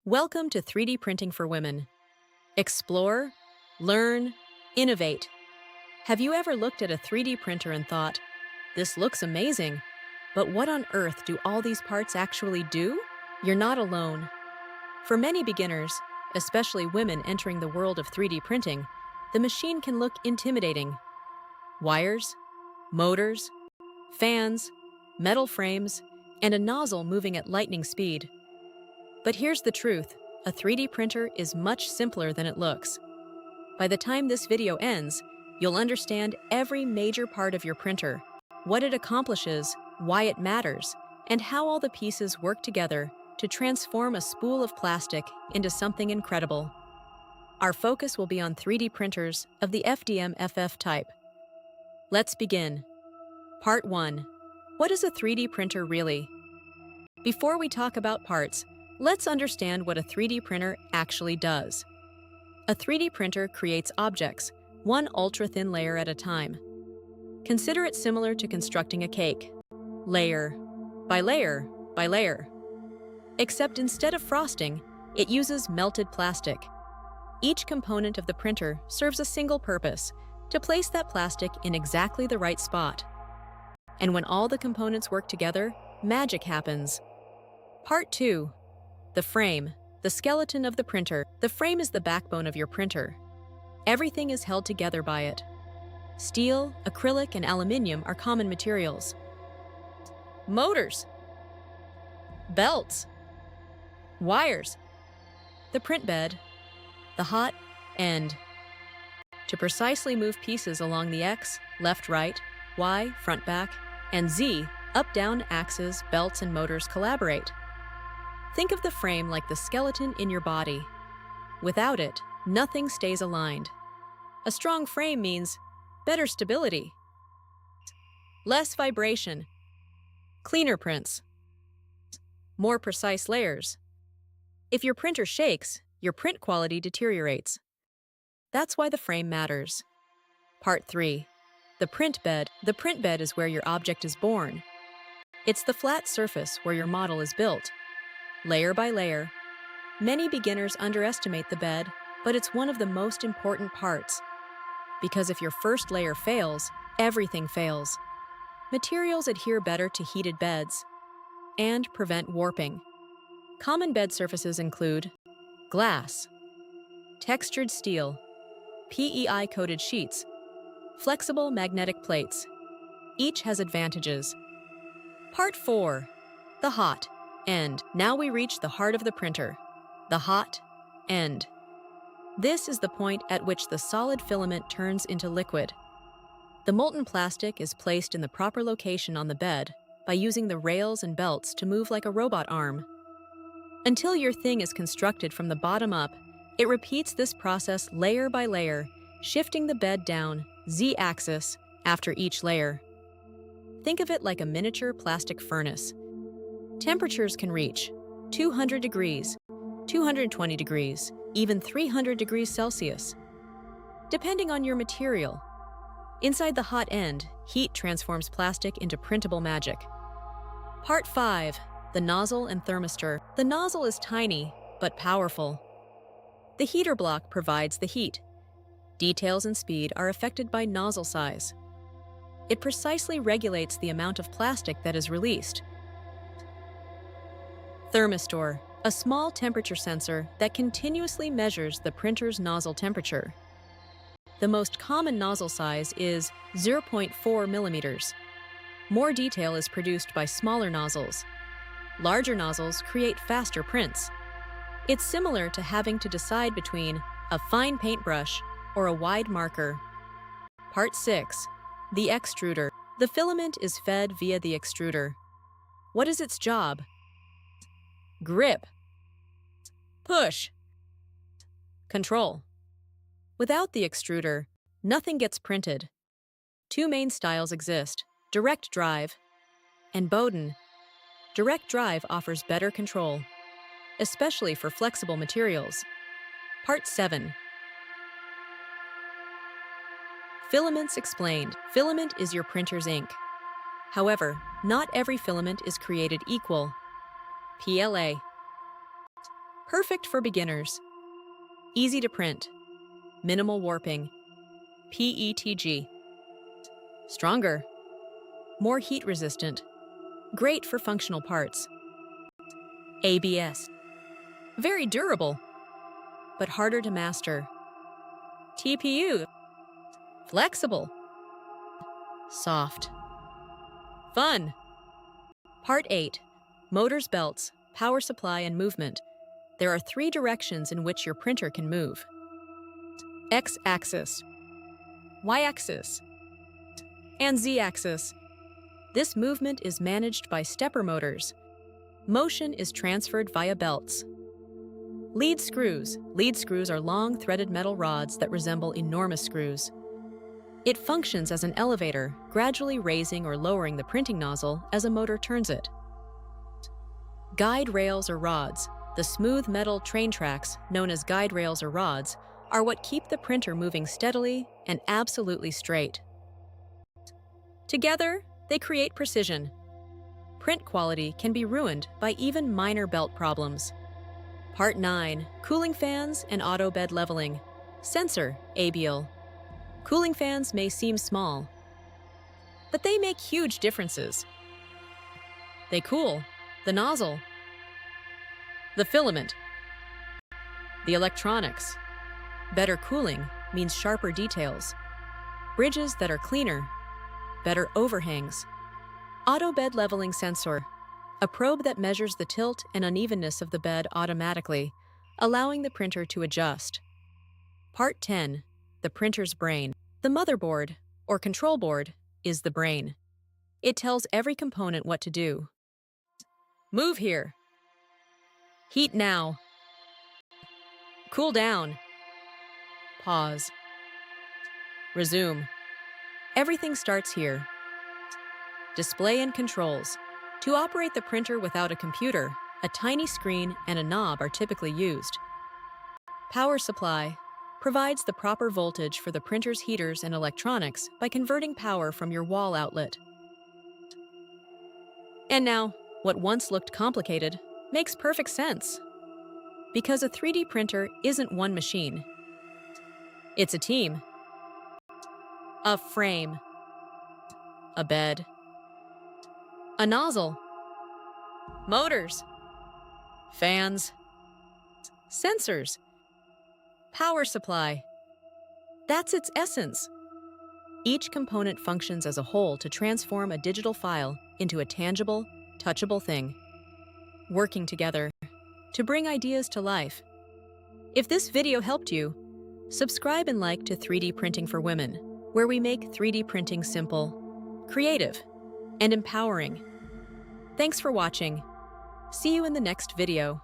Welcome to 3D Printing for Women. Explore, learn, innovate. Have you ever looked at a 3D printer and thought, this looks amazing, but what on earth do all these parts actually do? You're not alone. For many beginners, especially women entering the world of 3D printing, the machine can look intimidating. Wires, motors, fans, metal frames, and a nozzle moving at lightning speed. But here's the truth, a 3D printer is much simpler than it looks. By the time this video ends, you'll understand every major part of your printer, what it accomplishes, why it matters, and how all the pieces work together to transform a spool of plastic into something incredible. Our focus will be on 3D printers of the FDM-FF type. Let's begin. Part 1. What is a 3D printer really? Before we talk about parts, let's understand what a 3D printer actually does. A 3D printer creates objects, one ultra-thin layer at a time. Consider it similar to constructing a cake, layer by layer by layer. Except instead of frosting, it uses melted plastic. Each component of the printer serves a single purpose, to place that plastic in exactly the right spot. And when all the components work together, magic happens. Part 2. The frame, the skeleton of the printer. The frame is the backbone of your printer. Everything is held together by it. Steel, acrylic, and aluminum are common materials. Motors, belts, wires, the print bed, the hot end. To precisely move pieces along the X, left, right, Y, front, back, and Z, up, down axes, belts, and motors collaborate. Think of the frame like the skeleton in your body. Without it, nothing stays aligned. A strong frame means better stability, less vibration, cleaner prints, more precise layers. If your printer shakes, your print quality deteriorates. That's why the frame matters. Part 3. The print bed. The print bed is where your object is born. It's the flat surface where your model is built. Layer by layer. Many beginners underestimate the bed, but it's one of the most important parts. Because if your first layer fails, everything fails. Materials adhere better to heated beds and prevent warping. Common bed surfaces include glass, textured steel, PEI-coated sheets, flexible magnetic plates. Each has advantages. Part 4. The hot end. Now we reach the heart of the printer, the hot end. This is the point at which the solid filament turns into liquid. The molten plastic is placed in the proper location on the bed by using the rails and belts to move like a robot arm. Until your thing is constructed from the bottom up, it repeats this process layer by layer, shifting the bed down Z-axis after each layer. Think of it like a miniature plastic furnace. Temperatures can reach 200 degrees, 220 degrees, even 300 degrees Celsius, depending on your material. Inside the hot end, heat transforms plastic into printable magic. Part 5. The nozzle and thermistor. The nozzle is tiny, but powerful. The heater block provides the heat. Details and speed are affected by nozzle size. It precisely regulates the amount of plastic that is released. Thermistor, a small temperature sensor that continuously measures the printer's nozzle temperature. The most common nozzle size is 0.4 millimeters. More detail is produced by smaller nozzles. Larger nozzles create faster prints. It's similar to having to decide between a fine paintbrush or a wide marker. Part 6. The extruder. The filament is fed via the extruder. What is its job? Grip, push, control. Without the extruder, nothing gets printed. Two main styles exist, direct drive and Bowden. Direct drive offers better control, especially for flexible materials. Part 7. Filaments explained. Filament is your printer's ink. However, not every filament is created equal. PLA. Perfect for beginners. Easy to print. Minimal warping. PETG. Stronger. More heat resistant. Great for functional parts. ABS. Very durable, but harder to master. TPU. Flexible. Soft. Fun. Part 8. Motors, belts, power supply, and movement. There are 3 directions in which your printer can move. X-axis, Y-axis, and Z-axis. This movement is managed by stepper motors. Motion is transferred via belts. Lead screws. Lead screws are long, threaded metal rods that resemble enormous screws. It functions as an elevator, gradually raising or lowering the printing nozzle as a motor turns it. Guide rails or rods. The smooth metal train tracks, known as guide rails or rods, are what keep the printer moving steadily and absolutely straight. Together, they create precision. Print quality can be ruined by even minor belt problems. Part 9. Cooling fans and auto bed leveling. Sensor, ABL. Cooling fans may seem small, but they make huge differences. They cool the nozzle, the filament, the electronics. Better cooling means sharper details, bridges that are cleaner, better overhangs. Auto bed leveling sensor, a probe that measures the tilt and unevenness of the bed automatically, allowing the printer to adjust. Part 10. The printer's brain. The motherboard, or control board, is the brain. It tells every component what to do. Move here. Heat now. Cool down. Pause. Resume. Everything starts here. Display and controls. To operate the printer without a computer, a tiny screen and a knob are typically used. Power supply provides the proper voltage for the printer's heaters and electronics by converting power from your wall outlet. And now, what once looked complicated makes perfect sense. Because a 3D printer isn't one machine. It's a team. A frame. A bed. A nozzle. Motors. Fans. Sensors. Power supply. That's its essence. Each component functions as a whole to transform a digital file into a tangible, touchable thing, working together to bring ideas to life. If this video helped you, subscribe and like to 3D Printing for Women, where we make 3D printing simple, creative, and empowering. Thanks for watching. See you in the next video.